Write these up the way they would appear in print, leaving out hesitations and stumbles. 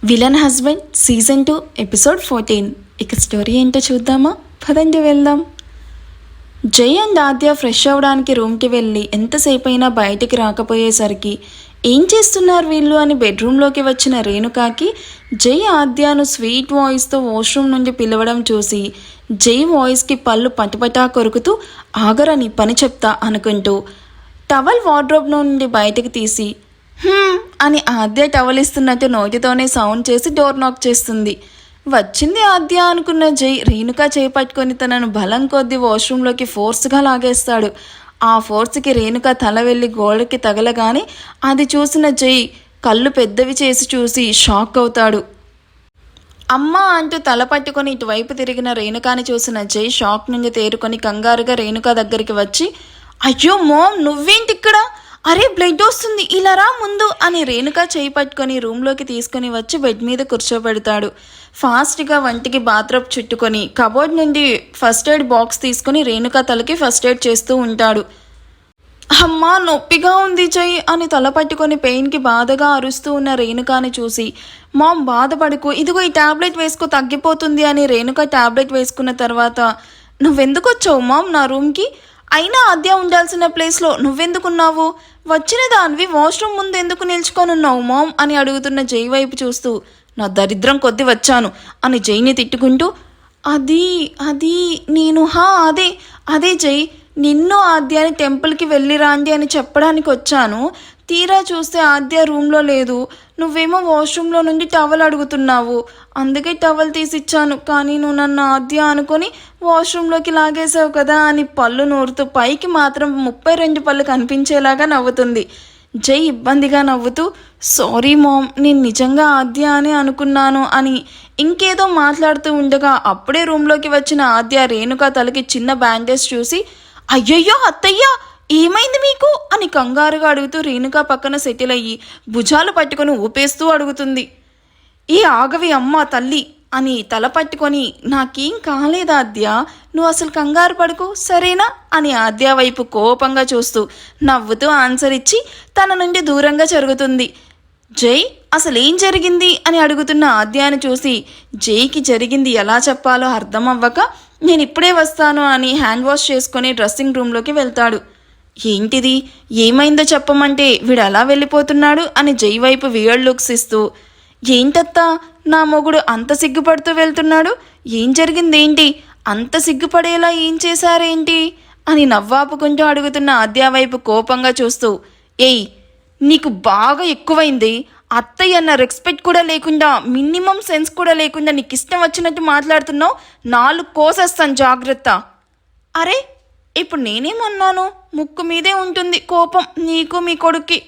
Villain husband season 2 episode 14. ఇక story ఏంటో చూద్దామా? పదండి వెళ్దాం. జై అండ్ ఆద్య ఫ్రెష్ అవ్వడానికి రూమ్కి వెళ్ళి ఎంతసేపు అయినా బయటికి రాకపోయేసరికి ఏం చేస్తున్నారు వీళ్ళు అని బెడ్రూమ్లోకి వచ్చిన రేణుకాకి జై ఆద్యను స్వీట్ వాయిస్తో వాష్రూమ్ నుండి పిలవడం చూసి జై వాయిస్కి పళ్ళు పటపటా కొరుకుతూ ఆగరని పని చెప్తా అనుకుంటూ టవల్ వార్డ్రోబ్ నుండి బయటకు తీసి అని ఆద్య టవల్ ఇస్తున్నట్టు నోటితోనే సౌండ్ చేసి డోర్ నాక్ చేస్తుంది. వచ్చింది ఆద్య అనుకున్న జై రేణుక చేపట్టుకొని తనను బలం కొద్దీ వాష్రూమ్లోకి ఫోర్స్గా లాగేస్తాడు. ఆ ఫోర్స్కి రేణుక తల వెళ్ళి గోడకి తగలగానే అది చూసిన జై కళ్ళు పెద్దవి చేసి చూసి షాక్ అవుతాడు. అమ్మ అంటూ తల పట్టుకొని ఇటువైపు తిరిగిన రేణుకాని చూసిన జై షాక్ నుండి తేరుకొని కంగారుగా రేణుక దగ్గరికి వచ్చి, అయ్యో మోమ్ నువ్వేంటి ఇక్కడ? అరే బ్లడ్ వస్తుంది, ఇలా రా ముందు అని రేణుక చేయి పట్టుకొని రూమ్లోకి తీసుకొని వచ్చి బెడ్ మీద కూర్చోబెడతాడు. ఫాస్ట్గా వంటికి బాత్రూమ్ చుట్టుకొని కబోర్డ్ నుండి ఫస్ట్ ఎయిడ్ బాక్స్ తీసుకొని రేణుక తలకి ఫస్ట్ ఎయిడ్ చేస్తూ ఉంటాడు. అమ్మా నొప్పిగా ఉంది జై అని తల పట్టుకొని పెయిన్కి బాధగా అరుస్తూ ఉన్న రేణుకాని చూసి, మామ్ బాధపడుకు, ఇదిగో ఈ ట్యాబ్లెట్ వేసుకో తగ్గిపోతుంది అని రేణుక ట్యాబ్లెట్ వేసుకున్న తర్వాత, నువ్వెందుకు వచ్చావు మామ్ నా రూమ్కి? అయినా ఆద్య ఉండాల్సిన ప్లేస్లో నువ్వెందుకున్నావు? వచ్చిన దానివి వాష్రూమ్ ముందు ఎందుకు నిల్చుకొనున్నావు మామ్ అని అడుగుతున్న జై వైపు చూస్తూ, నా దరిద్రం కొద్ది వచ్చాను అని జైని తిట్టుకుంటూ, అది అది నేను అదే జై, నిన్ను ఆద్యాని టెంపుల్కి వెళ్ళి రాండి అని చెప్పడానికి వచ్చాను. తీరా చూస్తే ఆద్య రూమ్లో లేదు, నువ్వేమో వాష్రూమ్లో నుండి టవల్ అడుగుతున్నావు, అందుకే టవల్ తీసిచ్చాను. కానీ నువ్వు నన్ను ఆద్య అనుకొని వాష్రూమ్లోకి లాగేసావు కదా అని పళ్ళు నూరుతూ పైకి మాత్రం 32 పళ్ళు కనిపించేలాగా నవ్వుతుంది. జై ఇబ్బందిగా నవ్వుతూ, సారీ మామ్, నేను నిజంగా ఆద్య అని అనుకున్నాను అని ఇంకేదో మాట్లాడుతూ ఉండగా అప్పుడే రూమ్లోకి వచ్చిన ఆద్య రేణుక తలకి చిన్న బ్యాండేజ్ చూసి, అయ్యయ్యో అత్తయ్య ఏమైంది మీకు అని కంగారుగా అడుగుతూ రేణుక పక్కన సెటిల్ అయ్యి భుజాలు పట్టుకొని ఊపేస్తూ అడుగుతుంది. ఈ ఆగవి అమ్మ తల్లి అని తల పట్టుకొని, నాకేం కాలేదా ఆద్య, నువ్వు అసలు కంగారు పడుకో సరేనా అని ఆద్య వైపు కోపంగా చూస్తూ నవ్వుతూ ఆన్సర్ ఇచ్చి తన నుండి దూరంగా జరుగుతుంది. జై అసలేం జరిగింది అని అడుగుతున్న ఆద్యాను చూసి జైకి జరిగింది ఎలా చెప్పాలో అర్థం అవ్వక, నేను ఇప్పుడే వస్తాను అని హ్యాండ్ వాష్ చేసుకొని డ్రెస్సింగ్ రూమ్లోకి వెళ్తాడు. ఏంటిది, ఏమైందో చెప్పమంటే వీడు అలా వెళ్ళిపోతున్నాడు అని జై వైపు వియర్డ్ లుక్స్ ఇస్తూ, ఏంటత్తా నా మొగుడు అంత సిగ్గుపడుతూ వెళ్తున్నాడు, ఏం జరిగిందేంటి, అంత సిగ్గుపడేలా ఏం చేశారేంటి అని నవ్వాపుకుంటూ అడుగుతున్న ఆద్య వైపు కోపంగా చూస్తూ, ఏయ్ నీకు బాగా ఎక్కువైంది, అత్తయ్య అన్న రెస్పెక్ట్ కూడా లేకుండా, మినిమం సెన్స్ కూడా లేకుండా నీకు ఇష్టం వచ్చినట్టు మాట్లాడుతున్నావు, 4 కోసేస్తాను జాగ్రత్త. అరే ఇప్పుడు నేనేమన్నాను, ముక్కు మీదే ఉంటుంది కోపం నీకు మీ కొడుక్కి,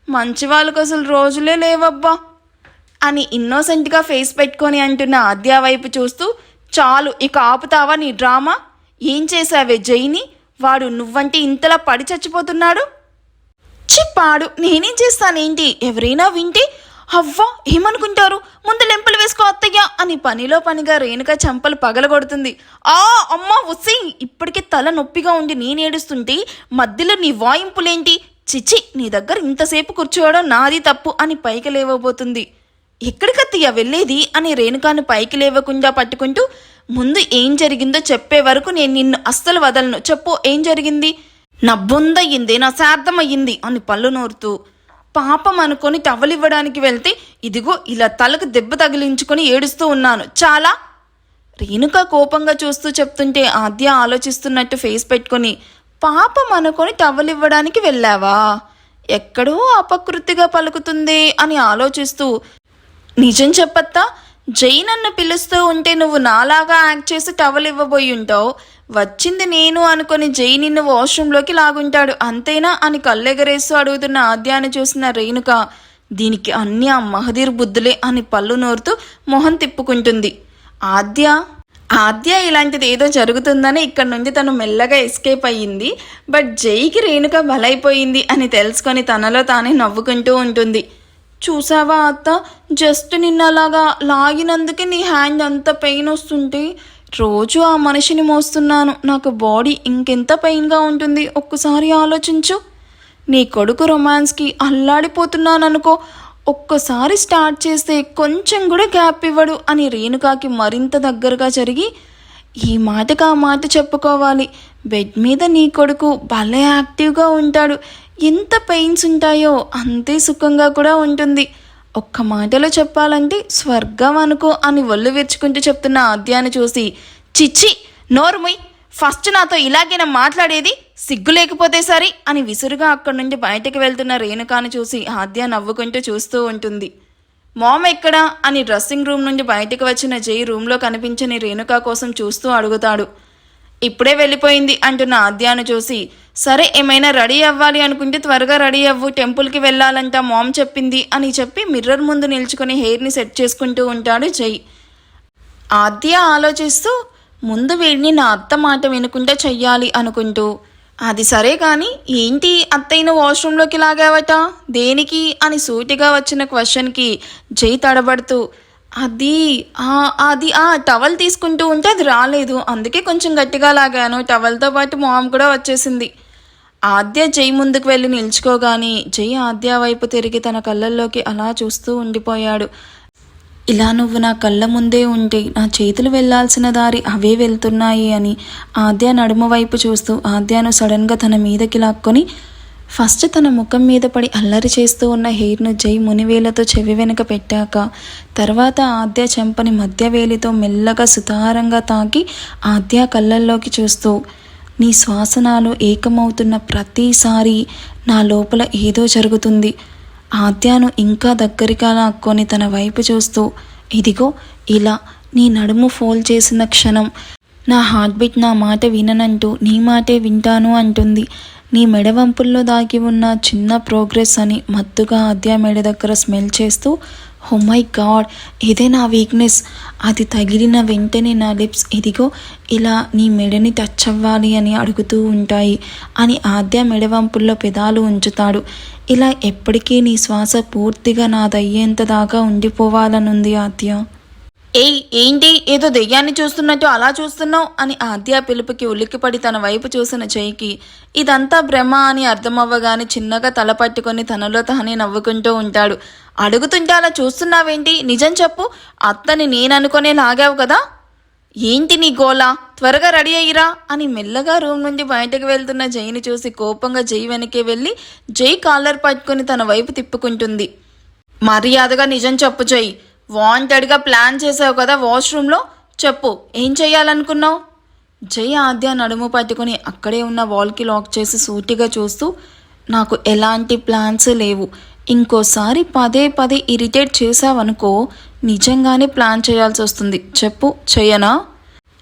మంచి వాళ్ళకు అసలు రోజులే లేవబ్బా అని ఇన్నోసెంట్గా ఫేస్ పెట్టుకొని అంటున్న ఆద్య వైపు చూస్తూ, చాలు ఇక ఆపుతావా నీ డ్రామా, ఏం చేశావే జైని, వాడు నువ్వంటే ఇంతలా పడి చచ్చిపోతున్నాడు. చెప్పాడు నేనేం చేస్తానేంటి, ఎవరైనా వింటే అవ్వా ఏమనుకుంటారు, ముందు లెంపలు వేసుకో అత్తయ్య అని పనిలో పనిగా రేణుక చంపలు పగలగొడుతుంది. అమ్మ వసి, ఇప్పటికే తల నొప్పిగా ఉండి నేను ఏడుస్తుంటే మధ్యలో నీ వాయింపులేంటి, చిచి నీ దగ్గర ఇంతసేపు కూర్చోవడం నాది తప్పు అని పైకి లేవబోతుంది. ఎక్కడికత్తయ్య వెళ్ళేది అని రేణుకాను పైకి లేవకుండా పట్టుకుంటూ, ముందు ఏం జరిగిందో చెప్పే వరకు నేను నిన్ను అస్సలు వదలను, చెప్పు ఏం జరిగింది. నా బొందయ్యింది, నా శార్థం అయ్యింది అని పళ్ళు నూరుతూ పాపం అనుకొని టవల్ ఇవ్వడానికి వెళ్తే ఇదిగో ఇలా తలకు దెబ్బ తగిలించుకొని ఏడుస్తూ ఉన్నాను చాలా. రేణుక కోపంగా చూస్తూ చెప్తుంటే ఆద్య ఆలోచిస్తున్నట్టు ఫేస్ పెట్టుకొని, పాపం అనుకొని టవల్ ఇవ్వడానికి వెళ్ళావా, ఎక్కడో అపకృతిగా పలుకుతుంది అని ఆలోచిస్తూ, నిజం చెప్పత్తా, జై నన్ను పిలుస్తూ ఉంటే నువ్వు నాలాగా యాక్ట్ చేసి టవల్ ఇవ్వబోయి ఉంటావు, వచ్చింది నేను అనుకొని జై నిన్ను వాష్రూమ్లోకి లాగుంటాడు అంతేనా అని కళ్ళెగరేస్తూ అడుగుతున్న ఆద్యాన్ని చూసిన రేణుక, దీనికి అన్నీ ఆ మహదీర్ బుద్ధులే అని పళ్ళు నోరుతూ మొహం తిప్పుకుంటుంది. ఆద్య ఇలాంటిది ఏదో జరుగుతుందని ఇక్కడ నుండి తను మెల్లగా ఎస్కేప్ అయ్యింది. బట్ జైకి రేణుక బలైపోయింది అని తెలుసుకొని తనలో తానే నవ్వుకుంటూ ఉంటుంది. చూసావా అత్త, జస్ట్ నిన్నలాగా లాగినందుకే నీ హ్యాండ్ అంత పెయిన్ వస్తుంటే రోజు ఆ మనిషిని మోస్తున్నాను, నాకు బాడీ ఇంకెంత పెయిన్గా ఉంటుంది ఒక్కసారి ఆలోచించు. నీ కొడుకు రొమాన్స్కి అల్లాడిపోతున్నాననుకో, ఒక్కసారి స్టార్ట్ చేస్తే కొంచెం కూడా గ్యాప్ ఇవ్వడు అని రేణుకాకి మరింత దగ్గరగా జరిగి, ఈ మాటకు ఆ మాట చెప్పుకోవాలి, బెడ్ మీద నీ కొడుకు భలే యాక్టివ్గా ఉంటాడు, ఎంత పెయిన్స్ ఉంటాయో అంతే సుఖంగా కూడా ఉంటుంది, ఒక్క మాటలో చెప్పాలంటే స్వర్గం అనుకో అని ఒళ్ళు విరుచుకుంటూ చెప్తున్న ఆద్యాను చూసి, చిచ్చి నోరుముయ్, ఫస్ట్ నాతో ఇలాగేనా మాట్లాడేది, సిగ్గు లేకపోతే సరి అని విసురుగా అక్కడి నుండి బయటకు వెళ్తున్న రేణుకాను చూసి ఆద్య నవ్వుకుంటూ చూస్తూ ఉంటుంది. మామ్ ఎక్కడా అని డ్రెస్సింగ్ రూమ్ నుండి బయటకు వచ్చిన జై రూమ్లో కనిపించని రేణుకా కోసం చూస్తూ అడుగుతాడు. ఇప్పుడే వెళ్ళిపోయింది అంటున్న ఆద్యాను చూసి, సరే ఏమైనా రెడీ అవ్వాలి అనుకుంటే త్వరగా రెడీ అవ్వు, టెంపుల్కి వెళ్ళాలంట మామ్ చెప్పింది అని చెప్పి మిర్రర్ ముందు నిల్చుకొని హెయిర్ని సెట్ చేసుకుంటూ ఉంటాడు జై. ఆద్య ఆలోచిస్తూ, ముందు వీడిని నా అత్త మాట వినుకుంటే చెయ్యాలి అనుకుంటూ, అది సరే కానీ ఏంటి అత్తయ్యను వాష్రూమ్లోకి లాగావట దేనికి అని సూటిగా వచ్చిన క్వశ్చన్కి జై తడబడుతూ, అది అది టవల్ తీసుకుంటూ ఉంటే అది రాలేదు, అందుకే కొంచెం గట్టిగా లాగాను, టవల్తో పాటు మామ్ కూడా వచ్చేసింది. ఆద్య జై ముందుకు వెళ్ళి నిల్చుకోగానే జై ఆద్య వైపు తిరిగి తన కళ్ళల్లోకి అలా చూస్తూ ఉండిపోయాడు. ఇలా నువ్వు నా కళ్ళ ముందే ఉంటే నా చేతులు వెళ్లాల్సిన దారి అవే వెళ్తున్నాయి అని ఆద్య నడుము వైపు చూస్తూ ఆద్యను సడన్గా తన మీదకి లాక్కొని ఫస్ట్ తన ముఖం మీద పడి అల్లరి చేస్తూ ఉన్న హెయిర్ను జై మునివేలతో చెవి వెనుక పెట్టాక తర్వాత ఆద్య చెంపని మధ్య వేలితో మెల్లగా సుతారంగా తాకి ఆద్య కళ్ళల్లోకి చూస్తూ, నీ శ్వాసనాలు ఏకమవుతున్న ప్రతిసారి నా లోపల ఏదో జరుగుతుంది. ఆద్యను ఇంకా దగ్గరగా లాక్కొని తన వైపు చూస్తూ, ఇదిగో ఇలా నీ నడుము ఫోల్డ్ చేసిన క్షణం నా హార్ట్ బీట్ నా మాట విననంటూ నీ మాటే వింటాను అంటుంది. నీ మెడవంపుల్లో దాగి ఉన్న చిన్న ప్రోగ్రెస్ అని మత్తుగా ఆద్య మెడ దగ్గర స్మెల్ చేస్తూ, ఓ మై గాడ్ ఇదే నా వీక్నెస్, అది తగిలిన వెంటనే నా లిప్స్ ఇదిగో ఇలా నీ మెడని టచ్ అవ్వాలి అని అడుగుతూ ఉంటాయి అని ఆద్య మెడవంపుల్లో పెదాలు ఉంచుతాడు. ఇలా ఎప్పటికీ నీ శ్వాస పూర్తిగా నాదయ్యేంత దాకా ఉండిపోవాలనుంది ఆద్య. ఏయ్ ఏంటి ఏదో దెయ్యాన్ని చూస్తున్నట్టు అలా చూస్తున్నావు అని ఆద్య పిలుపుకి ఉలిక్కిపడి తన వైపు చూసిన జైకి ఇదంతా భ్రమ అని అర్థమవ్వగానే చిన్నగా తల పట్టుకొని తనలో తానే నవ్వుకుంటూ ఉంటాడు. అడుగుతుంటే అలా చూస్తున్నావేంటి, నిజం చెప్పు, అత్తని నేననుకునే లాగావు కదా, ఏంటి నీ గోలా, త్వరగా రెడీ అయ్యిరా అని మెల్లగా రూమ్ నుండి బయటకు వెళ్తున్న జైని చూసి కోపంగా జై వెనకే వెళ్ళి జై కాలర్ పట్టుకుని తన వైపు తిప్పుకుంటుంది. మర్యాదగా నిజం చెప్పు జై, వాంటెడ్గా ప్లాన్ చేసావు కదా వాష్రూమ్లో, చెప్పు ఏం చెయ్యాలనుకున్నావు. జై ఆద్య నడుము పట్టుకుని అక్కడే ఉన్న వాల్కి లాక్ చేసి సూటిగా చూస్తూ, నాకు ఎలాంటి ప్లాన్స్ లేవు, ఇంకోసారి పదే పదే ఇరిటేట్ చేసావనుకో నిజంగానే ప్లాన్ చేయాల్సి వస్తుంది, చెప్పు చెయ్యనా.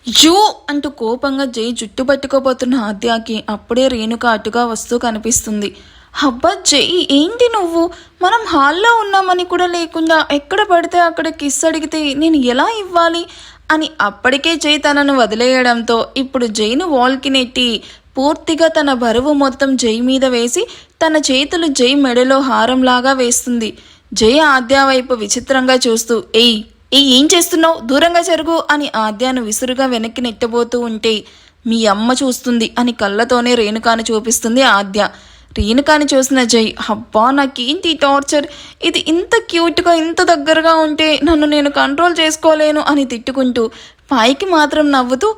యూ అంటూ కోపంగా జై జుట్టు పట్టుకోబోతున్న ఆద్యకి అప్పుడే రేణుక అటుగా వస్తూ కనిపిస్తుంది. అబ్బా జై ఏంటి నువ్వు, మనం హాల్లో ఉన్నామని కూడా లేకుండా ఎక్కడ పడితే అక్కడ కిస్ అడిగితే నేను ఎలా ఇవ్వాలి అని అప్పటికే జై తనను వదిలేయడంతో ఇప్పుడు జైను వాల్కి నెట్టి పూర్తిగా తన బరువు మొత్తం జై మీద వేసి తన చేతులు జై మెడలో హారంలాగా వేస్తుంది. జై ఆద్య వైపు విచిత్రంగా చూస్తూ, ఏయ్ ఏం చేస్తున్నావు, దూరంగా జరుగు అని ఆద్యను విసురుగా వెనక్కి నెట్టబోతూ ఉంటే మీ అమ్మ చూస్తుంది అని కళ్ళతోనే రేణుకాను చూపిస్తుంది ఆద్య. రేణుకాని చూసిన జై, అబ్బా నాకేంటి టార్చర్, ఇది ఇంత క్యూట్గా ఇంత దగ్గరగా ఉంటే నన్ను నేను కంట్రోల్ చేసుకోలేను అని తిట్టుకుంటూ పైకి మాత్రం నవ్వుతూ,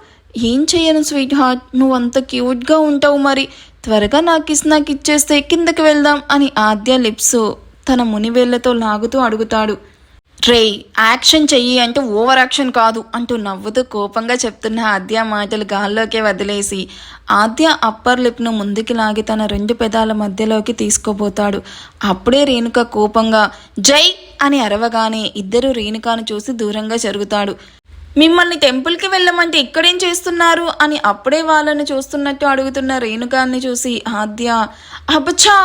ఏం చెయ్యను స్వీట్ హార్ట్, నువ్వు అంత క్యూట్గా ఉంటావు, మరి త్వరగా నాకు ఇచ్చేస్తే కిందకి వెళ్దాం అని ఆద్య లిప్స్ తన మునివేళ్లతో లాగుతూ అడుగుతాడు. రే యాక్షన్ చెయ్యి అంటే ఓవర్ యాక్షన్ కాదు అంటూ నవ్వుతూ కోపంగా చెప్తున్న ఆద్య మాటలు గాల్లోకే వదిలేసి ఆద్య అప్పర్ లిప్ను ముందుకి లాగి తన రెండు పెదాల మధ్యలోకి తీసుకోబోతాడు. అప్పుడే రేణుక కోపంగా జై అని అరవగానే ఇద్దరు రేణుకాను చూసి దూరంగా జరుగుతాడు. మిమ్మల్ని టెంపుల్కి వెళ్ళమంటే ఇక్కడేం చేస్తున్నారు అని అప్పుడే వాళ్ళని చూస్తున్నట్టు అడుగుతున్న రేణుకాన్ని చూసి ఆద్య, అబ్బచ్చా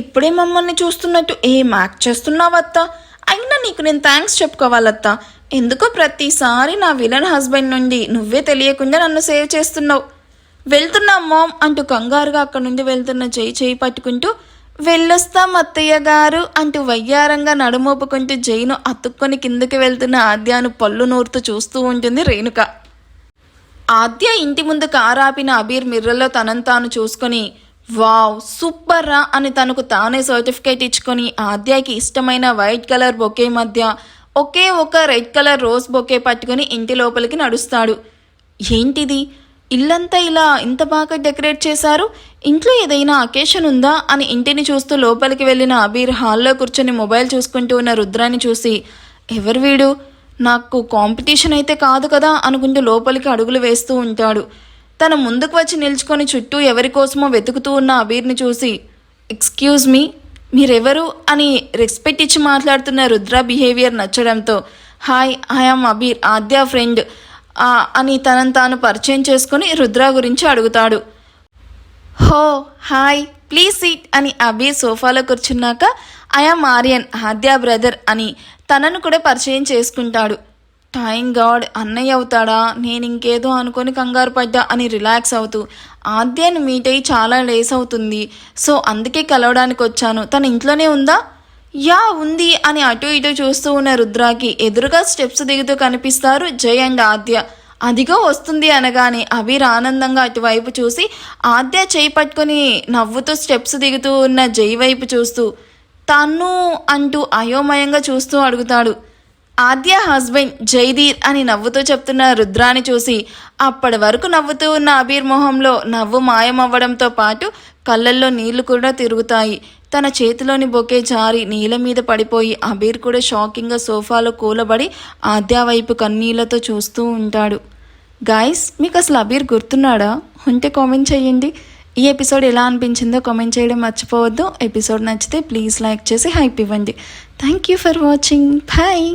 ఇప్పుడే మమ్మల్ని చూస్తున్నట్టు ఏం యాక్ట్ చేస్తున్నావత్తా, అయినా నీకు నేను థ్యాంక్స్ చెప్పుకోవాలత్తా, ఎందుకో ప్రతిసారి నా విలన్ హస్బెండ్ నుండి నువ్వే తెలియకుండా నన్ను సేవ్ చేస్తున్నావు. వెళ్తున్నా మామ్ అంటూ కంగారుగా అక్కడి నుండి వెళ్తున్న చేయి పట్టుకుంటూ వెళ్ళొస్తాం అత్తయ్య గారు అంటూ వయ్యారంగా నడుమోపుకుంటూ జైను అతుక్కొని కిందకి వెళ్తున్న ఆద్యను పళ్ళు నూరుతూ చూస్తూ ఉంటుంది రేణుక. ఆద్య ఇంటి ముందు కారాపిన అబీర్ మిర్రల్లో తనను తాను చూసుకొని వావ్ సూపర్ రా అని తనకు తానే సర్టిఫికేట్ ఇచ్చుకొని ఆద్యకి ఇష్టమైన వైట్ కలర్ బొకే మధ్య ఒకే ఒక రెడ్ కలర్ రోజ్ బొకే పట్టుకొని ఇంటి లోపలికి నడుస్తాడు. ఏంటిది, ఇల్లంతా ఇలా ఇంత బాగా డెకరేట్ చేశారు, ఇంట్లో ఏదైనా అకేషన్ ఉందా అని ఇంటిని చూస్తూ లోపలికి వెళ్ళిన అబీర్ హాల్లో కూర్చొని మొబైల్ చూసుకుంటూ ఉన్న రుద్రాని చూసి, ఎవరు వీడు, నాకు కాంపిటీషన్ అయితే కాదు కదా అనుకుంటూ లోపలికి అడుగులు వేస్తూ ఉంటాడు. తన ముందుకు వచ్చి నిల్చుకొని చుట్టూ ఎవరి కోసమో వెతుకుతూ ఉన్న అబీర్ని చూసి, ఎక్స్క్యూజ్ మీ, మీరెవరు అని రెస్పెక్ట్ ఇచ్చి మాట్లాడుతున్న రుద్ర బిహేవియర్ నచ్చడంతో, hi I am Abeer, Aadya friend అని తనను తాను పరిచయం చేసుకుని రుద్ర గురించి అడుగుతాడు. హో హాయ్ ప్లీజ్ సీట్ అని అబీర్ సోఫాలో కూర్చున్నాక, ఐఆమ్ ఆర్యన్, ఆద్య బ్రదర్ అని తనను కూడా పరిచయం చేసుకుంటాడు. థ్యాంక్ గాడ్ అన్నయ్య అవుతాడా, నేను ఇంకేదో అనుకొని కంగారు పడ్డా అని రిలాక్స్ అవుతూ, ఆద్యను మీట్ అయ్యి చాలా డేస్ అవుతుంది, సో అందుకే కలవడానికి వచ్చాను, తన ఇంట్లోనే ఉందా? యా ఉంది అని అటు ఇటు చూస్తూ ఉన్న రుద్రాకి ఎదురుగా స్టెప్స్ దిగుతూ కనిపిస్తారు జై అండ్ ఆద్య. అదిగో వస్తుంది అనగానే అబీర్ ఆనందంగా అటువైపు చూసి ఆద్య చేయి పట్టుకొని నవ్వుతూ స్టెప్స్ దిగుతూ ఉన్న జై వైపు చూస్తూ, తను అంటూ అయోమయంగా చూస్తూ అడుగుతాడు. ఆద్య హస్బెండ్ జైధీర్ అని నవ్వుతూ చెప్తున్న రుద్రాని చూసి అప్పటి వరకు నవ్వుతూ ఉన్న అబీర్ మొహంలో నవ్వు మాయమవ్వడంతో పాటు కళ్ళల్లో నీళ్లు కూడా తిరుగుతాయి. తన చేతిలోని బొకే జారి నీళ్ళ మీద పడిపోయి అబీర్ కూడా షాకింగ్గా సోఫాలో కూలబడి ఆద్య వైపు కన్నీళ్లతో చూస్తూ ఉంటాడు. గాయస్, మీకు అసలు అబీర్ గుర్తున్నాడా? ఉంటే కామెంట్ చేయండి. ఈ ఎపిసోడ్ ఎలా అనిపించిందో కామెంట్ చేయడం మర్చిపోవద్దు. ఎపిసోడ్ నచ్చితే ప్లీజ్ లైక్ చేసి హైప్ ఇవ్వండి. Thank you for watching. Bye.